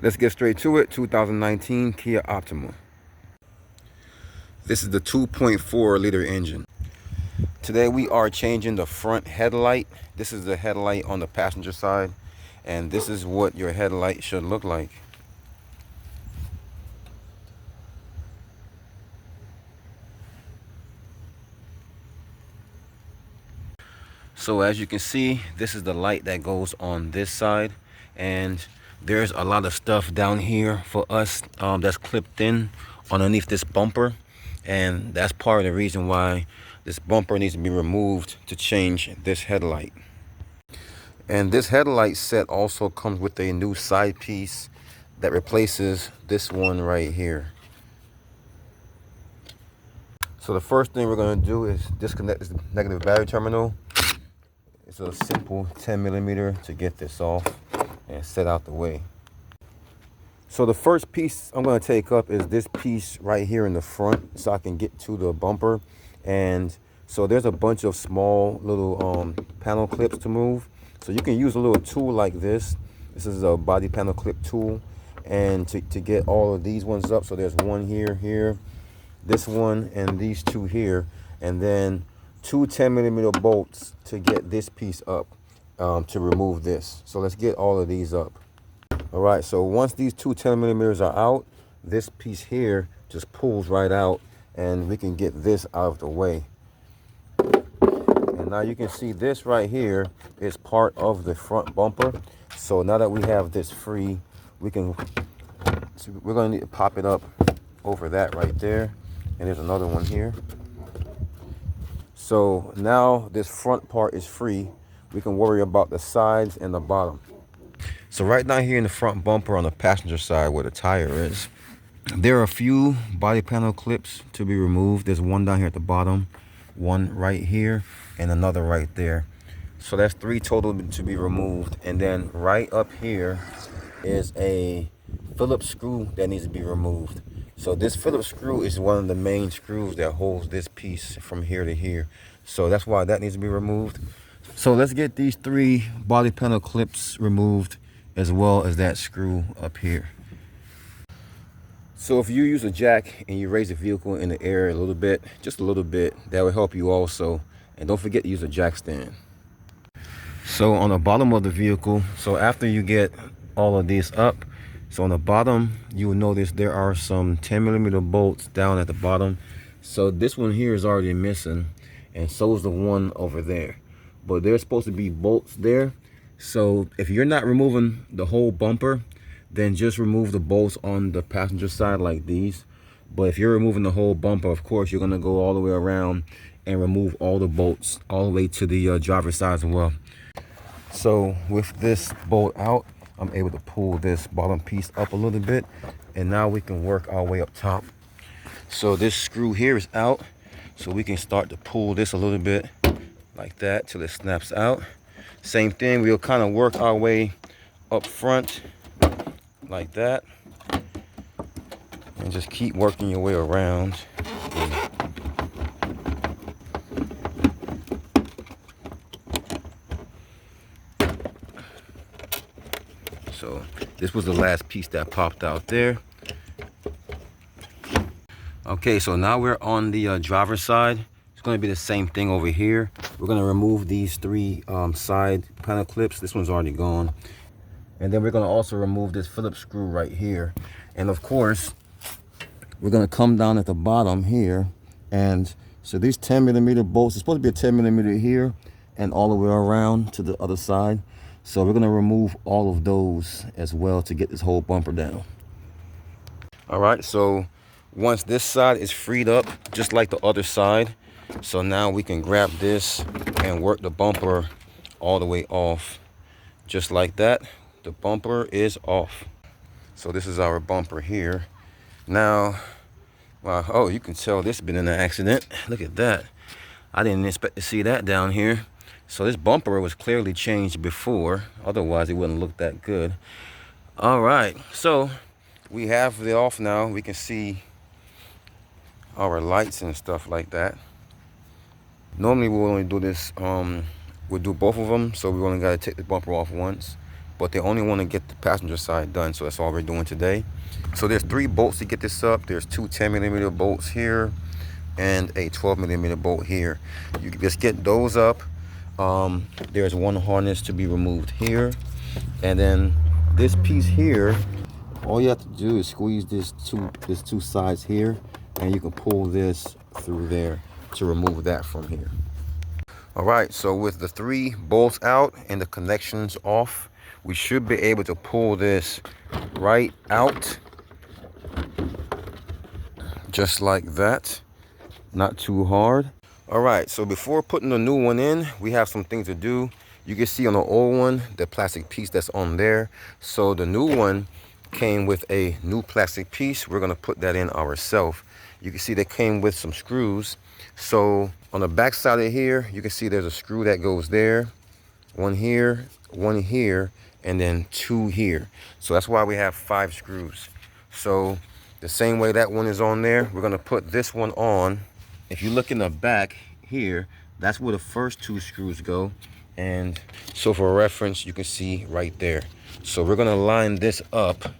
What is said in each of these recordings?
Let's get straight to it. 2019 Kia Optima. This is the 2.4 liter engine. Today we are changing the front headlight. This is the headlight on the passenger side, and this is what your headlight should look like. So as you can see, this is the light that goes on this side, and there's a lot of stuff down here for us that's clipped in underneath this bumper, and that's part of the reason why this bumper needs to be removed to change this headlight. And this headlight set also comes with a new side piece that replaces this one right here. So the first thing we're going to do is disconnect this negative battery terminal. It's a simple 10mm to get this off and set out the way. So the first piece I'm going to take up is this piece right here in the front, so I can get to the bumper. And so there's a bunch of small little panel clips to move. So you can use a little tool like this. This is a body panel clip tool, and to get all of these ones up. So there's one here, this one, and these two here, and then two 10mm bolts to get this piece up, to remove this. So let's get all of these up. All right, so once these two 10mm are out, this piece here just pulls right out, and we can get this out of the way. And now you can see this right here is part of the front bumper. So now that we have this free, we're going to need to pop it up over that right there. And there's another one here. So now this front part is free. We can worry about the sides and the bottom. So right down here in the front bumper on the passenger side where the tire is, there are a few body panel clips to be removed. There's one down here at the bottom, one right here, and another right there. So that's three total to be removed. And then right up here is a Phillips screw that needs to be removed. So this Phillips screw is one of the main screws that holds this piece from here to here. So that's why that needs to be removed. So let's get these three body panel clips removed, as well as that screw up here. So if you use a jack and you raise the vehicle in the air a little bit, just a little bit, that will help you also. And don't forget to use a jack stand. So on the bottom of the vehicle, so after you get all of these up, so on the bottom, you will notice there are some 10mm bolts down at the bottom. So this one here is already missing, and so is the one over there. But there's supposed to be bolts there. So if you're not removing the whole bumper, then just remove the bolts on the passenger side like these. But if you're removing the whole bumper, of course, you're going to go all the way around and remove all the bolts all the way to the driver's side as well. So with this bolt out, I'm able to pull this bottom piece up a little bit, and now we can work our way up top. So this screw here is out, so we can start to pull this a little bit like that till it snaps out. Same thing, we'll kind of work our way up front like that, and just keep working your way around. So this was the last piece that popped out there. Okay, so now we're on the driver's side. It's going to be the same thing over here. We're going to remove these three side panel clips. This one's already gone. And then we're going to also remove this Phillips screw right here. And of course, we're going to come down at the bottom here. And so these 10mm bolts, it's supposed to be a 10mm here and all the way around to the other side. So we're going to remove all of those as well to get this whole bumper down. All right, so once this side is freed up, just like the other side, so now we can grab this and work the bumper all the way off. Just like that, the bumper is off. So this is our bumper here. Now, wow, oh, you can tell this has been in an accident. Look at that. I didn't expect to see that down here. So this bumper was clearly changed before, otherwise it wouldn't look that good. All right, so we have it off now. We can see our lights and stuff like that. Normally we'll only do this, we'll do both of them, so we only got to take the bumper off once. but they only want to get the passenger side done, so that's all we're doing today. So there's 3 bolts to get this up. There's 2 10mm bolts here and a 12mm bolt here. You can just get those up. There's 1 harness to be removed here, and then this piece here, all you have to do is squeeze this two sides here, and you can pull this through there to remove that from here. All right, so with the 3 bolts out and the connections off, we should be able to pull this right out, just like that. Not too hard. All right, so before putting the new one in, we have some things to do. You can see on the old one, the plastic piece that's on there. So the new one came with a new plastic piece. We're gonna put that in ourselves. You can see they came with some screws. So on the back side of here, you can see there's a screw that goes there, 1 here, 1 here, and then 2 here. So that's why we have 5 screws. So the same way that one is on there, we're gonna put this one on. If you look in the back here, that's where the first 2 screws go. And so for reference, you can see right there. So we're gonna line this up.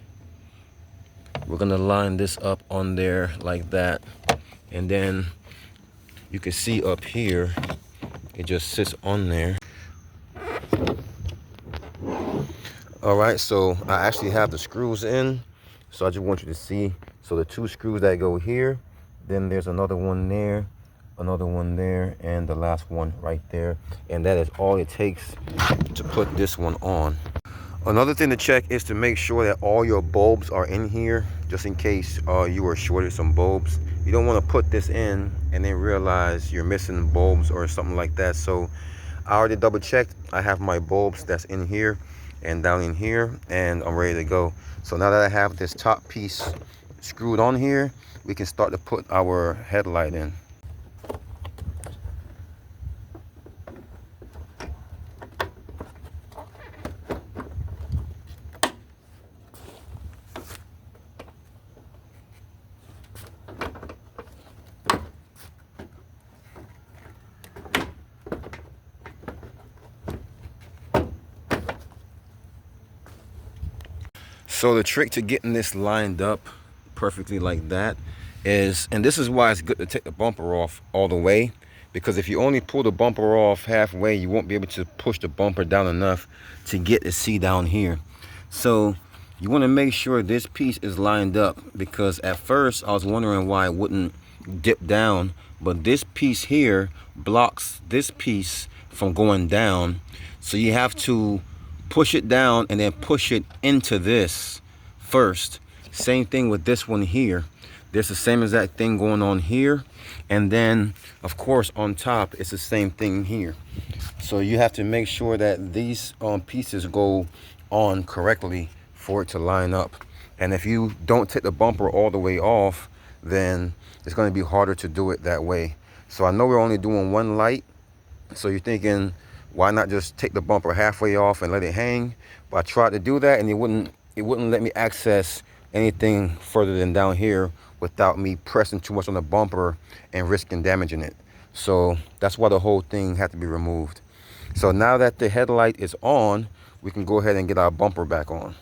We're gonna line this up on there like that. And then you can see up here, it just sits on there. All right, so I actually have the screws in. So I just want you to see. So the 2 screws that go here, then there's another one there, another one there, and the last one right there. And that is all it takes to put this one on. Another thing to check is to make sure that all your bulbs are in here, just in case you were shorted some bulbs. You don't want to put this in and then realize you're missing bulbs or something like that. So I already double checked. I have my bulbs that's in here and down in here, and I'm ready to go. So now that I have this top piece screwed on here, we can start to put our headlight in. So the trick to getting this lined up perfectly like that is, and this is why it's good to take the bumper off all the way, because if you only pull the bumper off halfway, you won't be able to push the bumper down enough to get the seat down here. So you want to make sure this piece is lined up, because at first I was wondering why it wouldn't dip down, but this piece here blocks this piece from going down. So you have to push it down and then push it into this first. Same thing with this one here. There's the same exact thing going on here, and then of course on top it's the same thing here. So you have to make sure that these pieces go on correctly for it to line up. And if you don't take the bumper all the way off, then it's going to be harder to do it that way. So I know we're only doing 1 light, so you're thinking, why not just take the bumper halfway off and let it hang? But I tried to do that, and it wouldn't let me access anything further than down here without me pressing too much on the bumper and risking damaging it. So that's why the whole thing had to be removed. So now that the headlight is on, we can go ahead and get our bumper back on.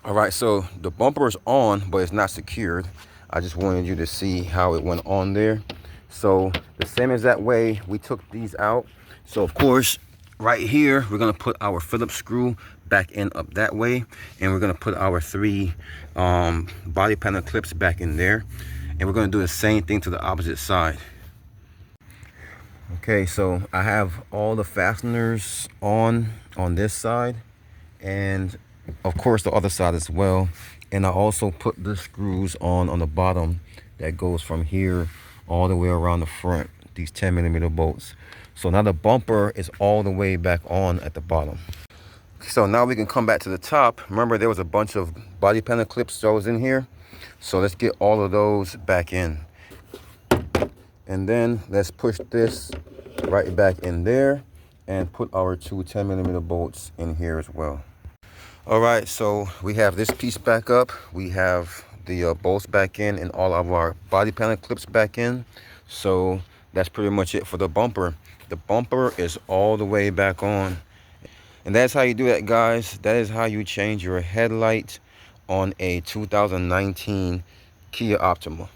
All right, so the bumper is on, but it's not secured. I just wanted you to see how it went on there. So the same exact way we took these out. So of course, right here, we're gonna put our Phillips screw back in up that way. And we're gonna put our 3 body panel clips back in there. And we're gonna do the same thing to the opposite side. Okay, so I have all the fasteners on this side. and of course the other side as well. And I also put the screws on the bottom that goes from here all the way around the front, these 10mm bolts. So now the bumper is all the way back on at the bottom. So now we can come back to the top. Remember, there was a bunch of body panel clips that was in here. So let's get all of those back in. And then let's push this right back in there and put our two 10mm bolts in here as well. All right, so we have this piece back up. We have the bolts back in and all of our body panel clips back in. So that's pretty much it for the bumper. The bumper is all the way back on. And that's how you do that, guys. That is how you change your headlight on a 2019 Kia Optima.